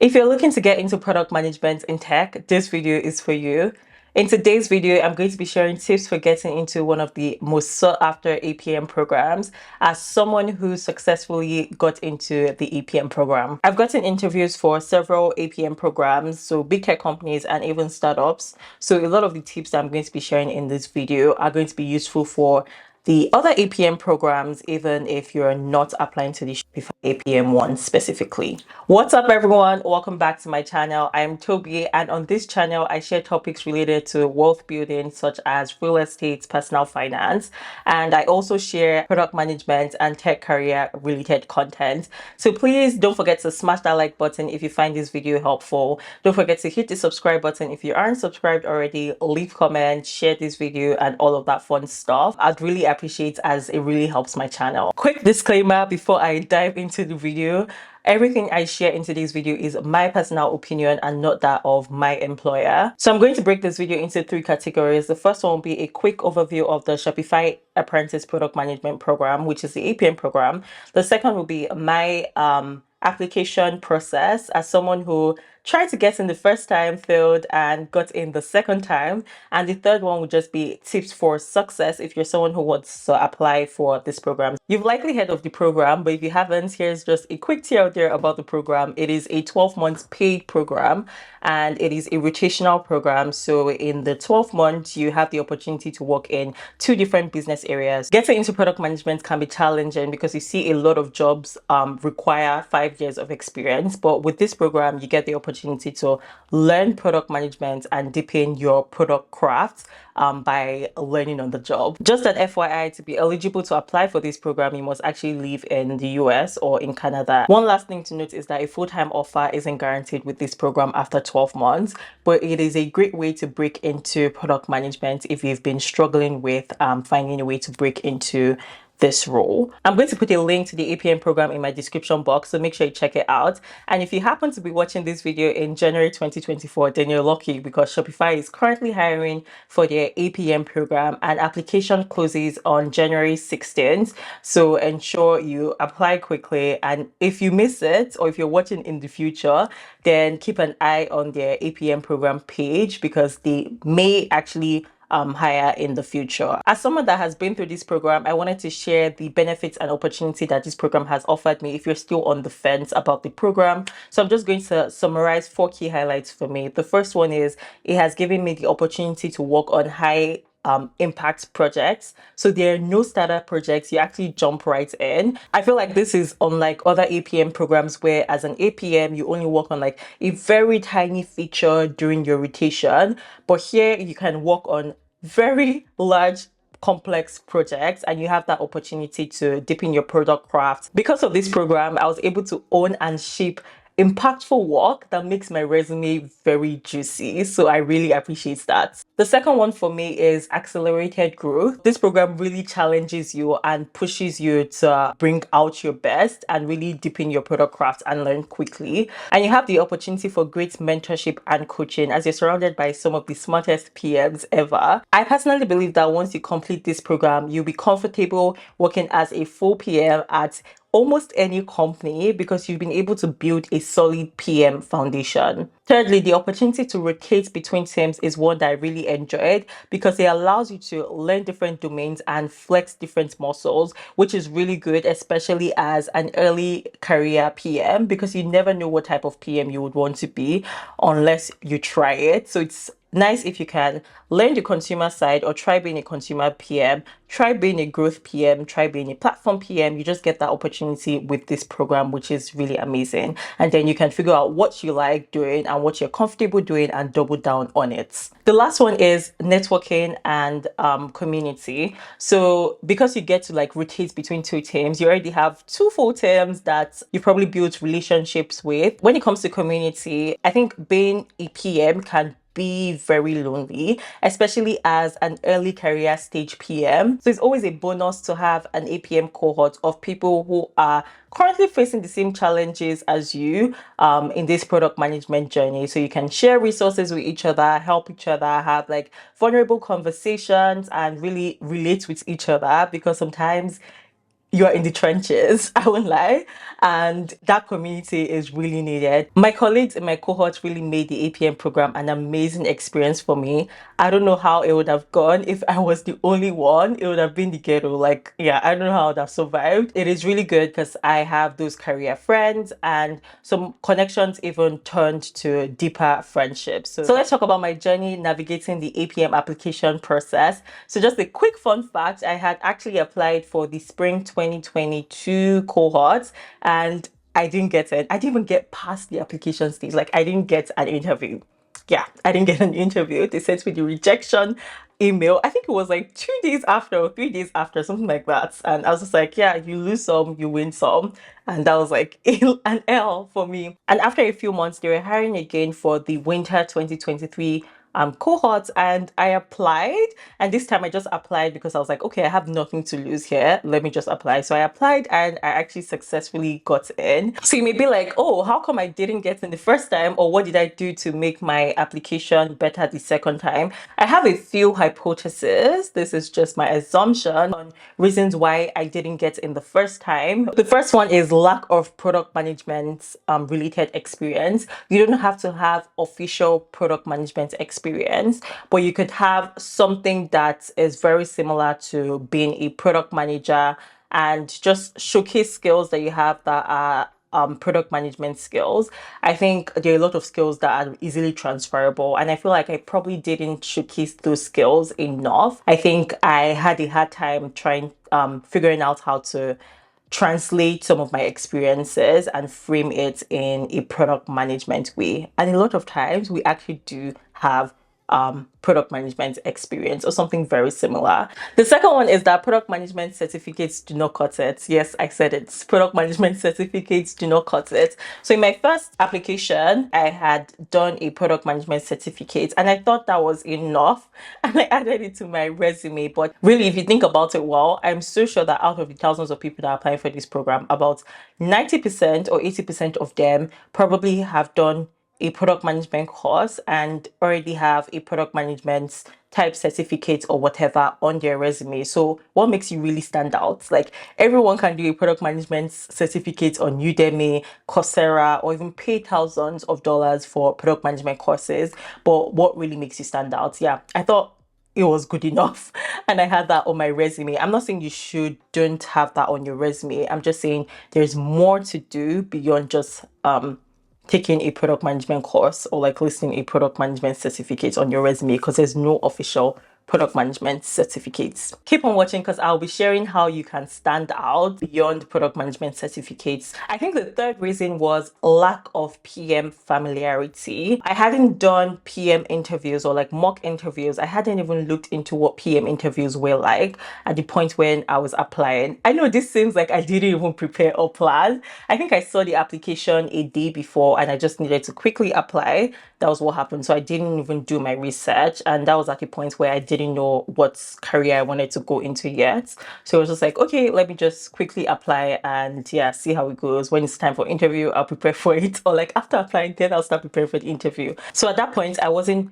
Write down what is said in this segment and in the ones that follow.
If you're looking to get into product management in tech, this video is for you. In today's video, I'm going to be sharing tips for getting into one of the most sought after APM programs as someone who successfully got into the APM program. I've gotten interviews for several APM programs, so big tech companies and even startups. So a lot of the tips that I'm going to be sharing in this video are going to be useful for the other APM programs, even if you're not applying to the Shopify APM one specifically. What's up, everyone? Welcome back to my channel. I'm Toby, and on this channel, I share topics related to wealth building, such as real estate, personal finance, and I also share product management and tech career related content. So please don't forget to smash that like button if you find this video helpful. Don't forget to hit the subscribe button if you aren't subscribed already. Leave comments, share this video, and all of that fun stuff. I'd really appreciate, as it really helps my channel. Quick disclaimer before I dive into the video: everything I share in today's video is my personal opinion and not that of my employer. So I'm going to break this video into three categories. The first one will be a quick overview of the Shopify Apprentice Product Management Program, which is the APM program. The second will be my application process as someone who tried to get in the first time, failed, and got in the second time. And the third one would just be tips for success if you're someone who wants to apply for this program. You've likely heard of the program, but if you haven't, here's just a quick tear there about the program. It is a 12-month paid program and it is a rotational program. So in the 12 months, you have the opportunity to work in two different business areas. Getting into product management can be challenging because you see a lot of jobs require 5 years of experience. But with this program, you get the opportunity to learn product management and deepen your product craft by learning on the job. Just an FYI, to be eligible to apply for this program, you must actually live in the US or in Canada. One last thing to note is that a full-time offer isn't guaranteed with this program after 12 months, but it is a great way to break into product management if you've been struggling with finding a way to break into this role. I'm going to put a link to the APM program in my description box, so make sure you check it out. And if you happen to be watching this video in January 2024, then you're lucky because Shopify is currently hiring for their APM program and application closes on January 16th. So ensure you apply quickly. And if you miss it, or if you're watching in the future, then keep an eye on their APM program page because they may actually higher in the future. As someone that has been through this program, I wanted to share the benefits and opportunity that this program has offered me if you're still on the fence about the program. So I'm just going to summarize 4 key highlights for me. The first one is it has given me the opportunity to work on high impact projects. So there are no starter projects, you actually jump right in. I feel like this is unlike other APM programs where as an APM you only work on like a very tiny feature during your rotation, but here you can work on very large complex projects and you have that opportunity to deepen your product craft. Because of this program, I was able to own and ship impactful work that makes my resume very juicy. So I really appreciate that. The second one for me is accelerated growth. This program really challenges you and pushes you to bring out your best and really deepen your product craft and learn quickly. And you have the opportunity for great mentorship and coaching as you're surrounded by some of the smartest PMs ever. I personally believe that once you complete this program, you'll be comfortable working as a full PM at almost any company because you've been able to build a solid PM foundation. Thirdly, the opportunity to rotate between teams is one that I really enjoyed because it allows you to learn different domains and flex different muscles, which is really good, especially as an early career PM, because you never know what type of PM you would want to be unless you try it. So it's nice if you can learn the consumer side or try being a consumer PM, try being a growth PM, try being a platform PM. You just get that opportunity with this program, which is really amazing. And then you can figure out what you like doing and what you're comfortable doing and double down on it. The last one is networking and community. So because you get to like rotate between two teams, you already have 2 full teams that you probably built relationships with. When it comes to community, I think being a PM can be very lonely, especially as an early career stage PM. So it's always a bonus to have an APM cohort of people who are currently facing the same challenges as you in this product management journey. So you can share resources with each other, help each other, have like vulnerable conversations and really relate with each other, because sometimes you're in the trenches, I won't lie. And that community is really needed. My colleagues in my cohort really made the APM program an amazing experience for me. I don't know how it would have gone if I was the only one. It would have been the ghetto. Like, yeah, I don't know how I would have survived. It is really good because I have those career friends, and some connections even turned to deeper friendships. So let's talk about my journey navigating the APM application process. So just a quick fun fact, I had actually applied for the spring 2022 cohort, and I didn't get it. I didn't even get past the application stage. Like, I didn't get an interview. Yeah, I didn't get an interview. They sent me the rejection email. I think it was like 2 days after or 3 days after, something like that. And I was just like, yeah, you lose some, you win some. And that was like an L for me. And after a few months, they were hiring again for the winter 2023 cohort, and I applied. And this time I just applied because I was like, okay, I have nothing to lose here, let me just apply. So I applied and I actually successfully got in. So you may be like, oh, how come I didn't get in the first time, or what did I do to make my application better the second time? I have a few hypotheses. This is just my assumption on reasons why I didn't get in the first time. The first one is lack of product management related experience. You don't have to have official product management experience, but you could have something that is very similar to being a product manager, and just showcase skills that you have that are product management skills. I think there are a lot of skills that are easily transferable, and I feel like I probably didn't showcase those skills enough. I think I had a hard time trying figuring out how to translate some of my experiences and frame it in a product management way. And a lot of times we actually do have product management experience or something very similar. The second one is that product management certificates do not cut it. Yes, I said it. Product management certificates do not cut it. So in my first application, I had done a product management certificate, and I thought that was enough, and I added it to my resume. But really, if you think about it well, I'm so sure that out of the thousands of people that are applying for this program, about 90% or 80% of them probably have done a product management course and already have a product management type certificate or whatever on their resume. So what makes you really stand out? Like, everyone can do a product management certificate on Udemy, Coursera, or even pay thousands of dollars for product management courses. But what really makes you stand out? Yeah, I thought it was good enough and I had that on my resume. I'm not saying you don't have that on your resume. I'm just saying there's more to do beyond just taking a product management course or like listing a product management certificate on your resume, because there's no official product management certificates. Keep on watching because I'll be sharing how you can stand out beyond product management certificates. I think the third reason was lack of PM familiarity. I hadn't done PM interviews or like mock interviews. I hadn't even looked into what PM interviews were like at the point when I was applying. I know this seems like I didn't even prepare or plan. I think I saw the application a day before and I just needed to quickly apply. That was what happened. So I didn't even do my research, and that was at a point where I didn't know what career I wanted to go into yet. So it was just like, okay, let me just quickly apply and yeah, see how it goes. When it's time for interview, I'll prepare for it. Or like after applying, then I'll start preparing for the interview. So at that point, I wasn't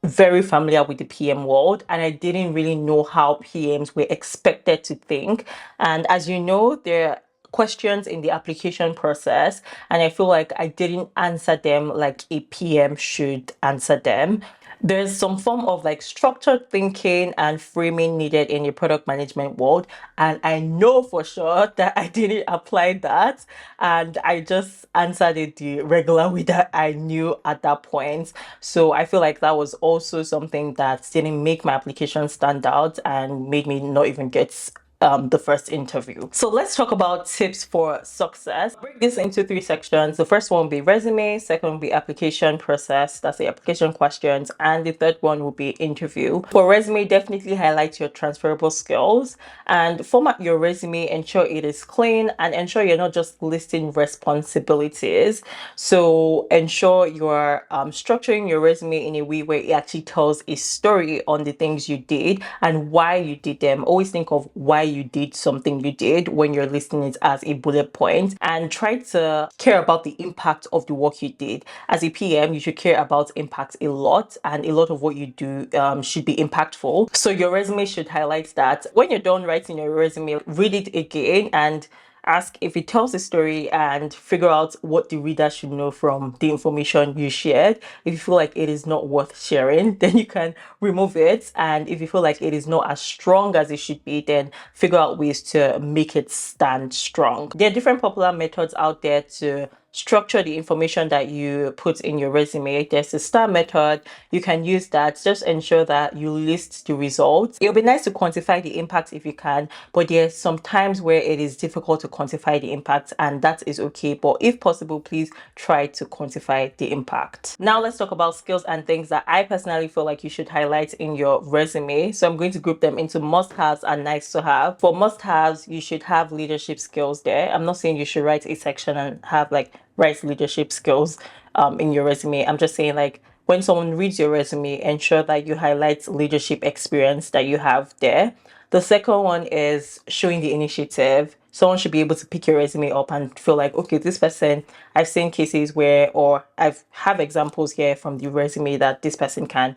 very familiar with the PM world, and I didn't really know how PMs were expected to think. And as you know, there are questions in the application process, and I feel like I didn't answer them like a PM should answer them. There's some form of like structured thinking and framing needed in the product management world, and I know for sure that I didn't apply that, and I just answered it the regular way that I knew at that point. So I feel like that was also something that didn't make my application stand out and made me not even get the first interview. So let's talk about tips for success. Break this into three sections. The first one will be resume, second will be application process, that's the application questions, and the third one will be interview. For resume, definitely highlight your transferable skills and format your resume, ensure it is clean, and ensure you're not just listing responsibilities. So ensure you're structuring your resume in a way where it actually tells a story on the things you did and why you did them. Always think of why you did something you did when you're listing it as a bullet point, and try to care about the impact of the work you did. As a PM, you should care about impact a lot, and a lot of what you do should be impactful. So your resume should highlight that. When you're done writing your resume, read it again and ask if it tells a story, and figure out what the reader should know from the information you shared. If you feel like it is not worth sharing, then you can remove it. And if you feel like it is not as strong as it should be, then figure out ways to make it stand strong. There are different popular methods out there to structure the information that you put in your resume. There's the STAR method. You can use that. Just ensure that you list the results. It'll be nice to quantify the impact if you can, but there's some times where it is difficult to quantify the impact, and that is okay. But if possible, please try to quantify the impact. Now let's talk about skills and things that I personally feel like you should highlight in your resume. So I'm going to group them into must-haves and nice to have. For must-haves, you should have leadership skills there. I'm not saying you should write a section and have like write leadership skills in your resume. I'm just saying, like, when someone reads your resume, ensure that you highlight leadership experience that you have there. The second one is showing the initiative. Someone should be able to pick your resume up and feel like, okay, this person, I've seen cases where, or I've have examples here from the resume that this person can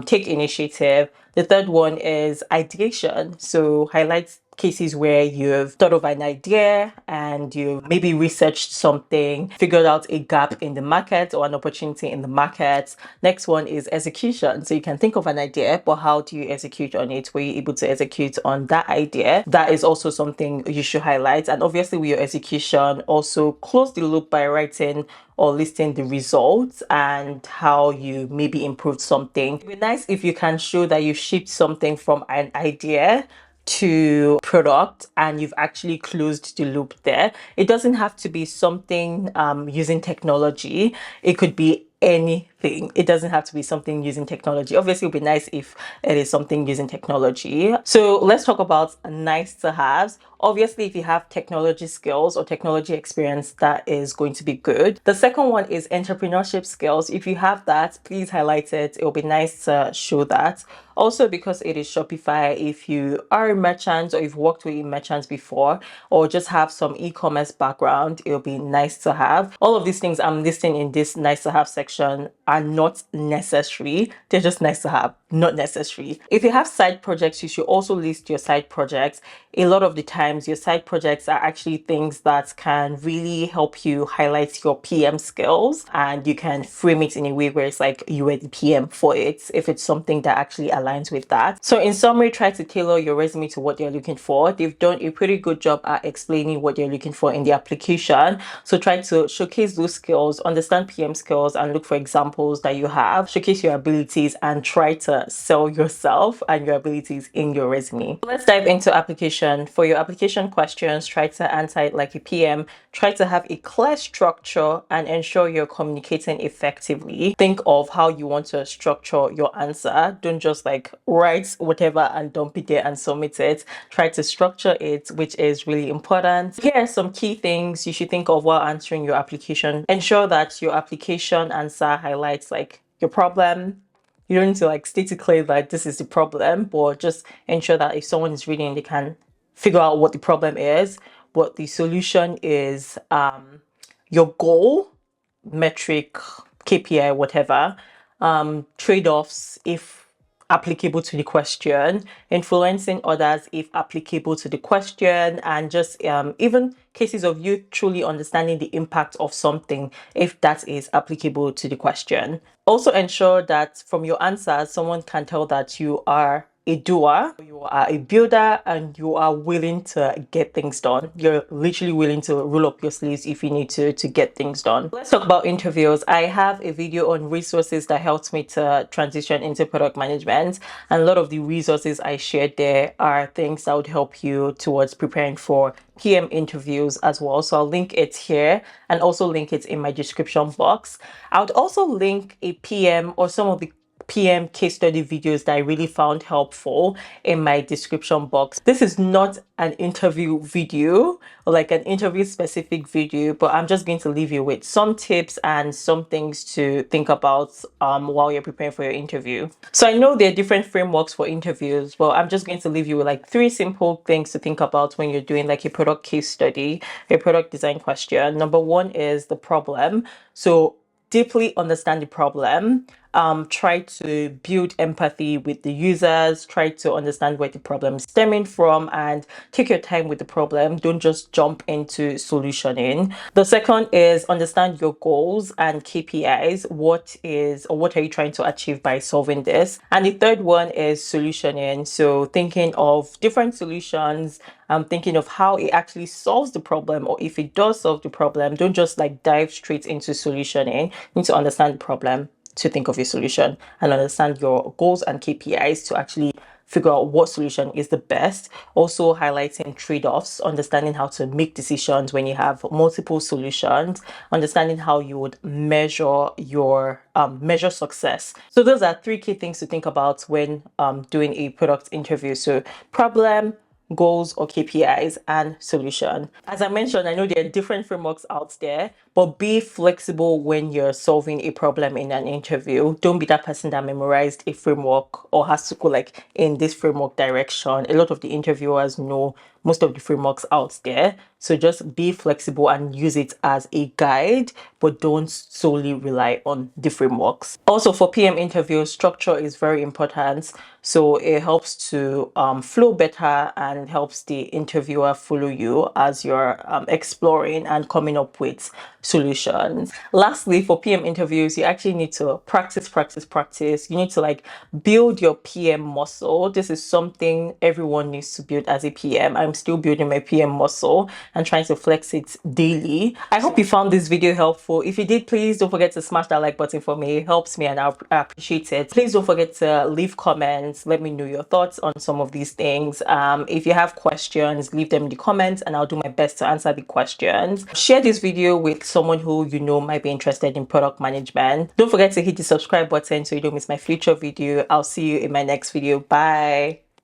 take initiative. The third one is ideation. So highlight cases where you've thought of an idea and you maybe researched something, figured out a gap in the market or an opportunity in the market. Next one is execution. So you can think of an idea, but how do you execute on it? Were you able to execute on that idea? That is also something you should highlight. And obviously with your execution, also close the loop by writing or listing the results and how you maybe improved something. It'd be nice if you can show that you shipped something from an idea to product and you've actually closed the loop there. It doesn't have to be something using technology. It could be anything. It doesn't have to be something using technology. Obviously, it would be nice if it is something using technology. So let's talk about nice to haves. Obviously, if you have technology skills or technology experience, that is going to be good. The second one is entrepreneurship skills. If you have that, please highlight it. It'll be nice to show that. Also, because it is Shopify, if you are a merchant or you've worked with merchants before, or just have some e-commerce background, it'll be nice to have. All of these things I'm listing in this nice to have section are not necessary. They're just nice to have, not necessary. If you have side projects, you should also list your side projects. A lot of the times, your side projects are actually things that can really help you highlight your PM skills, and you can frame it in a way where it's like you were the PM for it, if it's something that actually aligns with that. So in summary, try to tailor your resume to what they're looking for. They've done a pretty good job at explaining what they're looking for in the application. So try to showcase those skills, understand PM skills, and look for examples that you have. Showcase your abilities and try to sell yourself and your abilities in your resume. Let's dive into application. For your application questions, try to answer it like a PM. Try to have a clear structure and ensure you're communicating effectively. Think of how you want to structure your answer. Don't just like write whatever and dump it there and submit it. Try to structure it, which is really important. Here are some key things you should think of while answering your application. Ensure that your application answer highlights like your problem. You don't need to like state it clear that this is the problem, but just ensure that if someone is reading, they can figure out what the problem is, what the solution is, your goal, metric, KPI, whatever, trade-offs if applicable to the question, influencing others if applicable to the question, and just even cases of you truly understanding the impact of something if that is applicable to the question. Also ensure that from your answers, someone can tell that you are a doer, you are a builder, and you are willing to get things done. You're literally willing to roll up your sleeves if you need to get things done. Let's talk about interviews. I have a video on resources that helped me to transition into product management, and a lot of the resources I shared there are things that would help you towards preparing for PM interviews as well. So I'll link it here and also link it in my description box. I would also link a PM or some of the PM case study videos that I really found helpful in my description box. This is not an interview video or like an interview specific video, but I'm just going to leave you with some tips and some things to think about while you're preparing for your interview. So I know there are different frameworks for interviews, but I'm just going to leave you with like 3 simple things to think about when you're doing like a product case study, a product design question. Number 1 is the problem. So deeply understand the problem. Try to build empathy with the users, try to understand where the problem is stemming from, and take your time with the problem. Don't just jump into solutioning. The second is understand your goals and KPIs. What are you trying to achieve by solving this? And the third one is solutioning. So thinking of different solutions, thinking of how it actually solves the problem, or if it does solve the problem. Don't just like dive straight into solutioning. You need to understand the problem to think of a solution, and understand your goals and KPIs to actually figure out what solution is the best. Also highlighting trade-offs, understanding how to make decisions when you have multiple solutions, understanding how you would measure your measure success. So those are 3 key things to think about when doing a product interview. So problem, goals or KPIs, and solution. As I mentioned, I know there are different frameworks out there, but be flexible when you're solving a problem in an interview. Don't be that person that memorized a framework or has to go like in this framework direction. A lot of the interviewers know most of the frameworks out there. So just be flexible and use it as a guide, but don't solely rely on the frameworks. Also for PM interviews, structure is very important. So it helps to flow better and helps the interviewer follow you as you're exploring and coming up with solutions. Lastly, for PM interviews, you actually need to practice. You need to like build your PM muscle. This is something everyone needs to build as a PM. I'm still building my PM muscle and trying to flex it daily. I hope you found this video helpful. If you did, please don't forget to smash that like button for me. It helps me and I appreciate it. Please don't forget to leave comments. Let me know your thoughts on some of these things. If you have questions, leave them in the comments and I'll do my best to answer the questions. Share this video with someone who you know might be interested in product management. Don't forget to hit the subscribe button so you don't miss my future video. I'll see you in my next video. Bye.